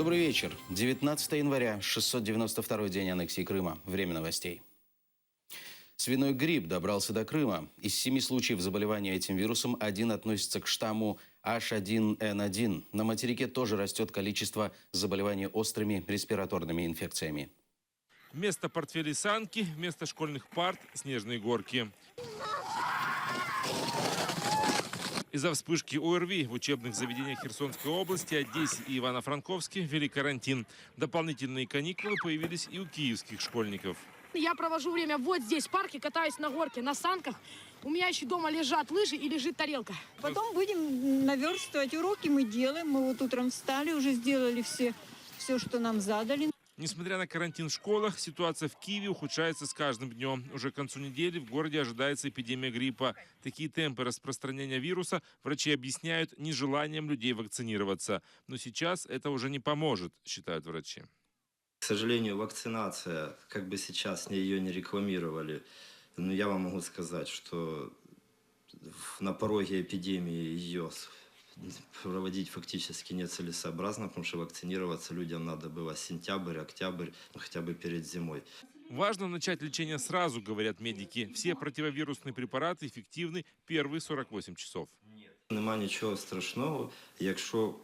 Добрый вечер. 19 января, 692-й день аннексии Крыма. Время новостей. Свиной грипп добрался до Крыма. Из 7 случаев заболевания этим вирусом один относится к штамму H1N1. На материке тоже растет количество заболеваний острыми респираторными инфекциями. Вместо портфелей санки, вместо школьных парт снежные горки. Из-за вспышки ОРВИ в учебных заведениях Херсонской области, Одессе и Ивано-Франковске ввели карантин. Дополнительные каникулы появились и у киевских школьников. Я провожу время вот здесь, в парке, катаюсь на горке, на санках. У меня еще дома лежат лыжи и лежит тарелка. Потом будем наверстывать уроки, мы делаем. Мы вот утром встали, уже сделали все, что нам задали. Несмотря на карантин в школах, ситуация в Киеве ухудшается с каждым днем. Уже к концу недели в городе ожидается эпидемия гриппа. Такие темпы распространения вируса врачи объясняют нежеланием людей вакцинироваться. Но сейчас это уже не поможет, считают врачи. К сожалению, вакцинация, как бы сейчас ее не рекламировали, но я вам могу сказать, что на пороге эпидемии ее проводить фактически нецелесообразно, потому что вакцинироваться людям надо было сентябрь, октябрь, хотя бы перед зимой. Важно начать лечение сразу, говорят медики. Все противовирусные препараты эффективны первые 48 часов. Нема нічого страшного, якщо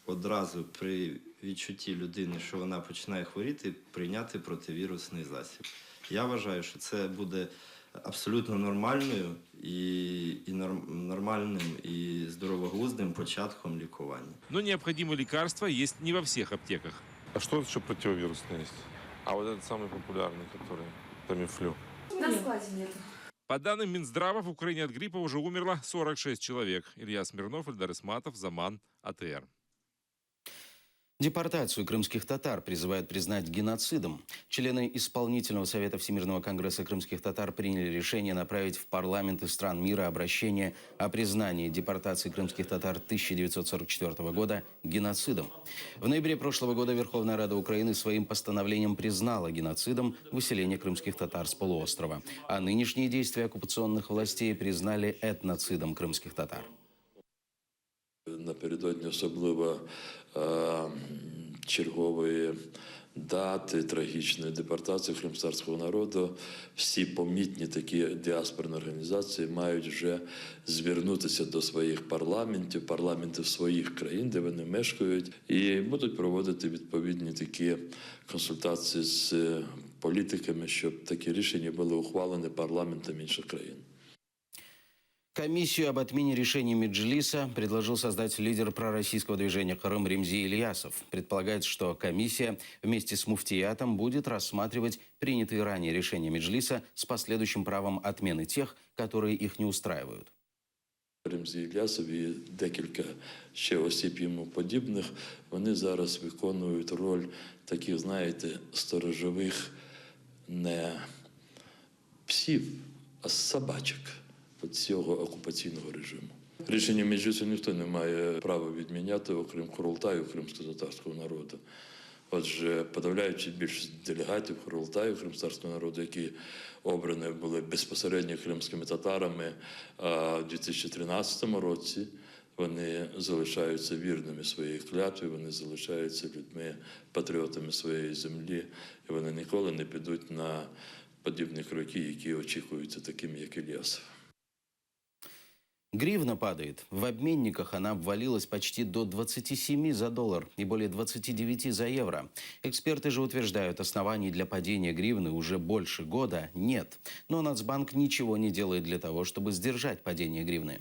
одразу при відчутті людини, що вона починає хворіти, прийняти противірусний засіб. Я вважаю, що це буде абсолютно нормальною нормальним и здорово-глуздым початком лікування. Но необходимые лекарства есть не во всех аптеках. А что еще противовирусное есть? А вот этот самый популярный, который Тамифлю. На складе нет. По данным Минздрава, в Украине от гриппа уже умерло 46 человек. Илья Смирнов, Эльдар Исматов, Заман, АТР. Депортацию крымских татар призывают признать геноцидом. Члены Исполнительного совета Всемирного конгресса крымских татар приняли решение направить в парламенты стран мира обращение о признании депортации крымских татар 1944 года геноцидом. В ноябре прошлого года Верховная Рада Украины своим постановлением признала геноцидом выселение крымских татар с полуострова. А нынешние действия оккупационных властей признали этноцидом крымских татар. Напередодні особливо чергової дати трагічної депортації кримтатарського народу, всі помітні такі діаспорні організації мають вже звернутися до своїх парламентів своїх країн, де вони мешкають, і будуть проводити відповідні такі консультації з політиками, щоб такі рішення були ухвалені парламентами інших країн. Комиссию об отмене решений Меджлиса предложил создать лидер пророссийского движения Крым Ремзи Ильясов. Предполагается, что комиссия вместе с муфтиятом будет рассматривать принятые ранее решения Меджлиса с последующим правом отмены тех, которые их не устраивают. Ремзі Ільясов і декілька ще осіб йому подібних, вони зараз виконують роль таких, знаєте, сторожових не псів, а собачок цього окупаційного режиму. Рішення Меджлісу ніхто не має права відміняти, окрім Курултаю кримськотатарського народу. Отже, подавляючи більшість делегатів Курултаю кримськотатарського народу, які обрані були безпосередньо кримськими татарами у 2013 році, вони залишаються вірними своїй клятві, вони залишаються людьми, патріотами своєї землі, і вони ніколи не підуть на подібні кроки, які очікуються такими, як Ільясов. Гривна падает. В обменниках она обвалилась почти до 27 за доллар и более 29 за евро. Эксперты же утверждают, оснований для падения гривны уже больше года нет. Но Нацбанк ничего не делает для того, чтобы сдержать падение гривны.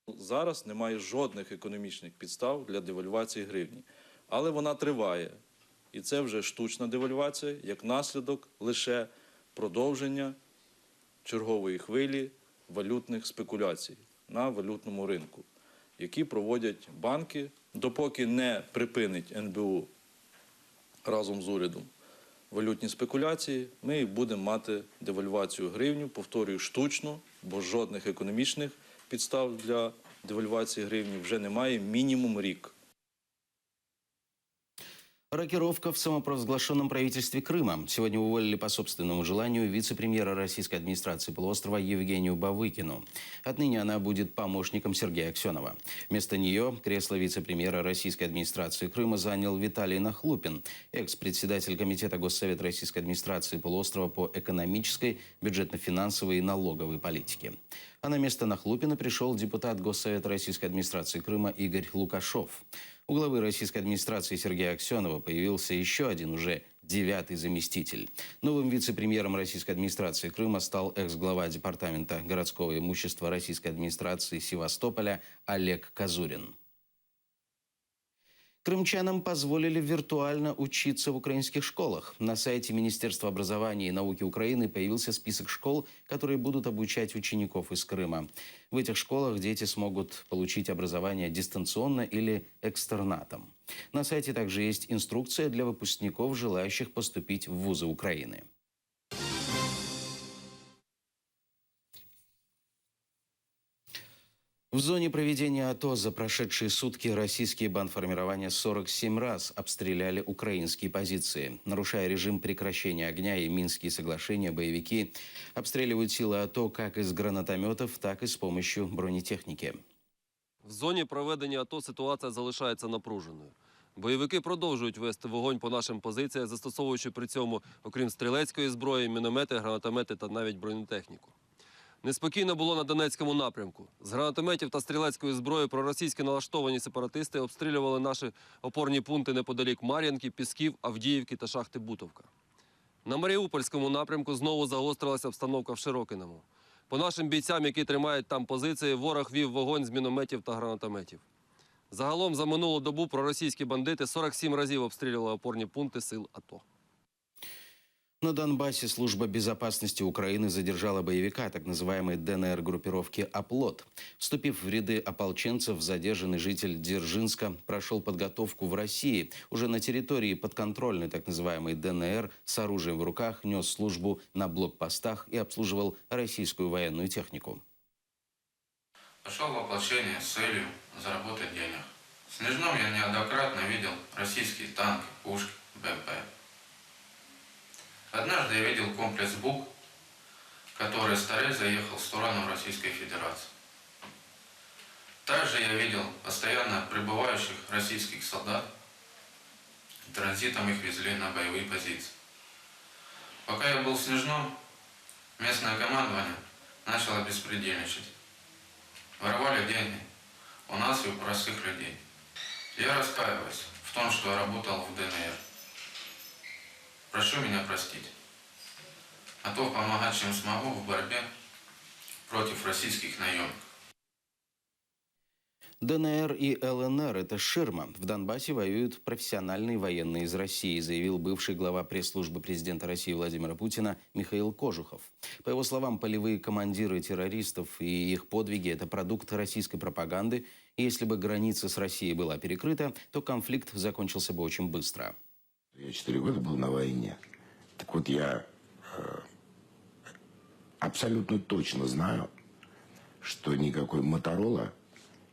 Зараз немає жодних економічних підстав для девальвації гривні. Але вона триває. І це вже штучна девальвація, як наслідок лише продовження чергової хвилі валютних спекуляцій на валютному ринку, які проводять банки, допоки не припинить НБУ разом з урядом валютні спекуляції, ми будемо мати девальвацію гривні, повторюю, штучно, бо жодних економічних підстав для девальвації гривні вже немає мінімум рік. Рокировка в самопровозглашенном правительстве Крыма. Сегодня уволили по собственному желанию вице-премьера российской администрации полуострова Евгению Бавыкину. Отныне она будет помощником Сергея Аксенова. Вместо нее кресло вице-премьера российской администрации Крыма занял Виталий Нахлупин, экс-председатель Комитета Госсовета российской администрации полуострова по экономической, бюджетно-финансовой и налоговой политике. А на место Нахлупина пришел депутат Госсовета российской администрации Крыма Игорь Лукашов. У главы российской администрации Сергея Аксенова появился еще один, уже 9-й заместитель. Новым вице-премьером российской администрации Крыма стал экс-глава департамента городского имущества российской администрации Севастополя Олег Казурин. Крымчанам позволили виртуально учиться в украинских школах. На сайте Министерства образования и науки Украины появился список школ, которые будут обучать учеников из Крыма. В этих школах дети смогут получить образование дистанционно или экстернатом. На сайте также есть инструкция для выпускников, желающих поступить в вузы Украины. В зоне проведения АТО за прошедшие сутки российские бандформирования 47 раз обстреляли украинские позиции. Нарушая режим прекращения огня и Минские соглашения, боевики обстреливают силы АТО как из гранатометов, так и с помощью бронетехніки. В зоні проведення АТО ситуація залишається напруженою. Бойовики продовжують вести вогонь по нашим позиціям, застосовуючи при цьому, окрім стрілецької зброї, міномети, гранатомети та навіть бронетехніку. Неспокійно було на Донецькому напрямку. З гранатометів та стрілецької зброї проросійські налаштовані сепаратисти обстрілювали наші опорні пункти неподалік Мар'їнки, Пісків, Авдіївки та шахти Бутовка. На Маріупольському напрямку знову загострилася обстановка в Широкиному. По нашим бійцям, які тримають там позиції, ворог вів вогонь з мінометів та гранатометів. Загалом за минулу добу проросійські бандити 47 разів обстрілювали опорні пункти сил АТО. На Донбассе служба безопасности Украины задержала боевика так называемой ДНР-группировки «Оплот». Вступив в ряды ополченцев, задержанный житель Дзержинска прошел подготовку в России. Уже на территории подконтрольной так называемой ДНР с оружием в руках нес службу на блокпостах и обслуживал российскую военную технику. Пошел в ополчение с целью заработать денег. В Снежном я неоднократно видел российские танки, пушки, БМП. Однажды я видел комплекс БУК, который с Торез заехал в сторону Российской Федерации. Также я видел постоянно прибывающих российских солдат. Транзитом их везли на боевые позиции. Пока я был в Снежном, местное командование начало беспредельничать. Воровали деньги у нас и у простых людей. Я раскаиваюсь в том, что я работал в ДНР. Прошу меня простить. Готов помогать, чем смогу, в борьбе против российских наемников. ДНР и ЛНР – это ширма. В Донбассе воюют профессиональные военные из России, заявил бывший глава пресс-службы президента России Владимира Путина Михаил Кожухов. По его словам, полевые командиры террористов и их подвиги – это продукт российской пропаганды. И если бы граница с Россией была перекрыта, то конфликт закончился бы очень быстро. Я 4 года был на войне. Так вот, я абсолютно точно знаю, что никакой Моторола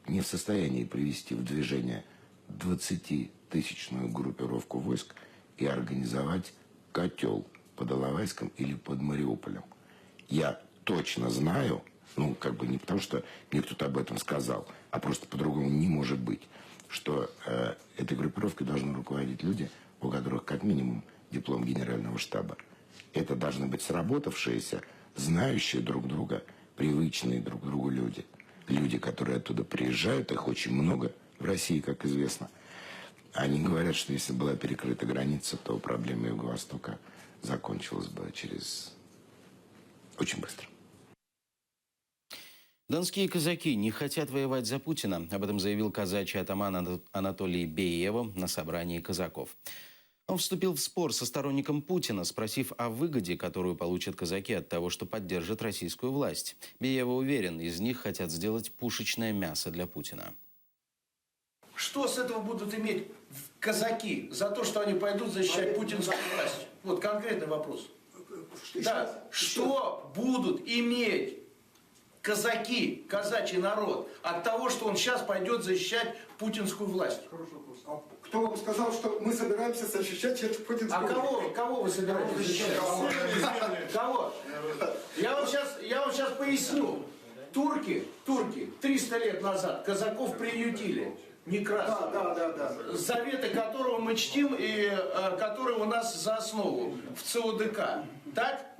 не в состоянии привести в движение 20-тысячную группировку войск и организовать котел под Иловайском или под Мариуполем. Я точно знаю, ну, как бы не потому, что мне кто-то об этом сказал, а просто по-другому не может быть, что этой группировкой должны руководить люди, у которых как минимум диплом генерального штаба. Это должны быть сработавшиеся, знающие друг друга, привычные друг другу люди. Люди, которые оттуда приезжают, их очень много в России, как известно. Они говорят, что если была перекрыта граница, то проблема Юго-Востока закончилась бы через очень быстро. Донские казаки не хотят воевать за Путина. Об этом заявил казачий атаман Анатолий Беево на собрании казаков. Он вступил в спор со сторонником Путина, спросив о выгоде, которую получат казаки от того, что поддержат российскую власть. Беево уверен, из них хотят сделать пушечное мясо для Путина. Что с этого будут иметь казаки за то, что они пойдут защищать путинскую власть? Вот конкретный вопрос. Да, что будут иметь казаки, казачий народ, от того, что он сейчас пойдет защищать путинскую власть? Хороший вопрос. А кто вам сказал, что мы собираемся защищать путинскую власть? Кого вы собираетесь защищать? Кого? Я вам сейчас поясню. Турки 300 лет назад казаков приютили. Некрасов. Да. Заветы которого мы чтим и которые у нас за основу в ЦОДК. Так?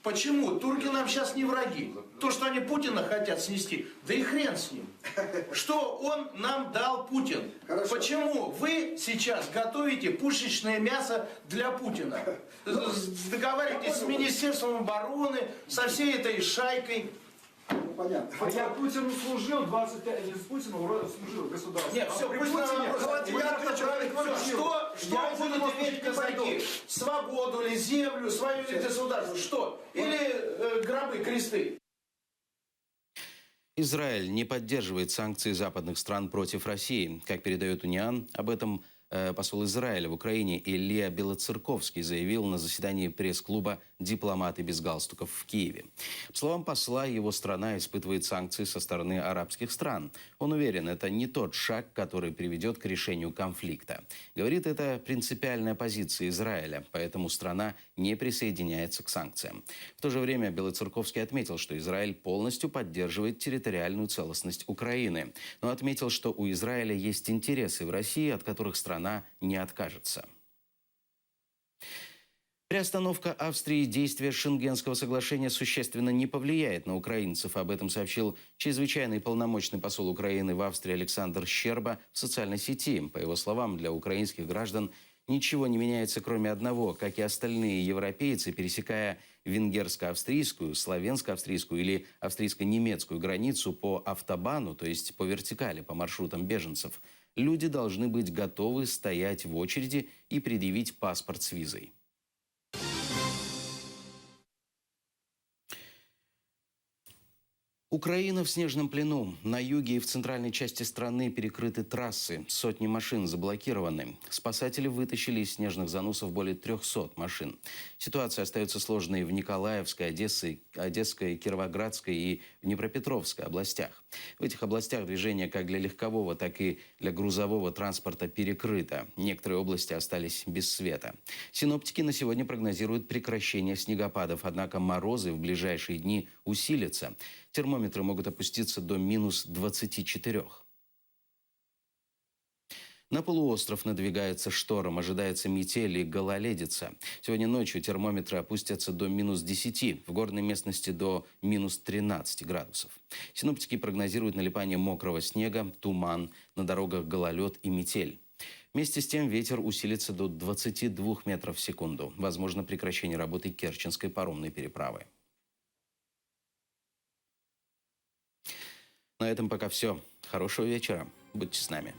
Почему? Турки нам сейчас не враги. То, что они Путина хотят снести, да и хрен с ним. Что он нам дал, Путин? Хорошо. Почему вы сейчас готовите пушечное мясо для Путина? Договариваетесь с Министерством обороны, со всей этой шайкой. Понятно. А я Путину служил 25 лет, с Путиным служил государству. Нет, все, при пусть Путине нам вопрос. давайте я отвечу на этот вопрос. Что будут иметь казаки? Свободу или землю, свое или государство? Что? Или гробы, кресты? Израиль не поддерживает санкции западных стран против России. Как передает Униан, об этом посол Израиля в Украине Илья Белоцерковский заявил на заседании пресс-клуба «Дипломаты без галстуков» в Киеве. По словам посла, его страна испытывает санкции со стороны арабских стран. Он уверен, это не тот шаг, который приведет к решению конфликта. Говорит, это принципиальная позиция Израиля, поэтому страна не присоединяется к санкциям. В то же время Белоцерковский отметил, что Израиль полностью поддерживает территориальную целостность Украины, но отметил, что у Израиля есть интересы в России, от которых страна не откажется. Приостановка Австрии действия Шенгенского соглашения существенно не повлияет на украинцев. Об этом сообщил чрезвычайный полномочный посол Украины в Австрии Александр Щерба в социальной сети. По его словам, для украинских граждан ничего не меняется, кроме одного. Как и остальные европейцы, пересекая венгерско-австрийскую, славянско-австрийскую или австрийско-немецкую границу по автобану, то есть по вертикали, по маршрутам беженцев, люди должны быть готовы стоять в очереди и предъявить паспорт с визой. Украина в снежном плену. На юге и в центральной части страны перекрыты трассы. Сотни машин заблокированы. Спасатели вытащили из снежных заносов более 300 машин. Ситуация остается сложной в Николаевской, Одесской, Кировоградской и Днепропетровской областях. В этих областях движение как для легкового, так и для грузового транспорта перекрыто. Некоторые области остались без света. Синоптики на сегодня прогнозируют прекращение снегопадов, однако морозы в ближайшие дни усилятся. Термометры могут опуститься до минус 24. На полуостров надвигается шторм, ожидается метель и гололедица. Сегодня ночью термометры опустятся до минус 10, в горной местности до минус 13 градусов. Синоптики прогнозируют налипание мокрого снега, туман, на дорогах гололед и метель. Вместе с тем ветер усилится до 22 метров в секунду. Возможно прекращение работы Керченской паромной переправы. На этом пока все. Хорошего вечера. Будьте с нами.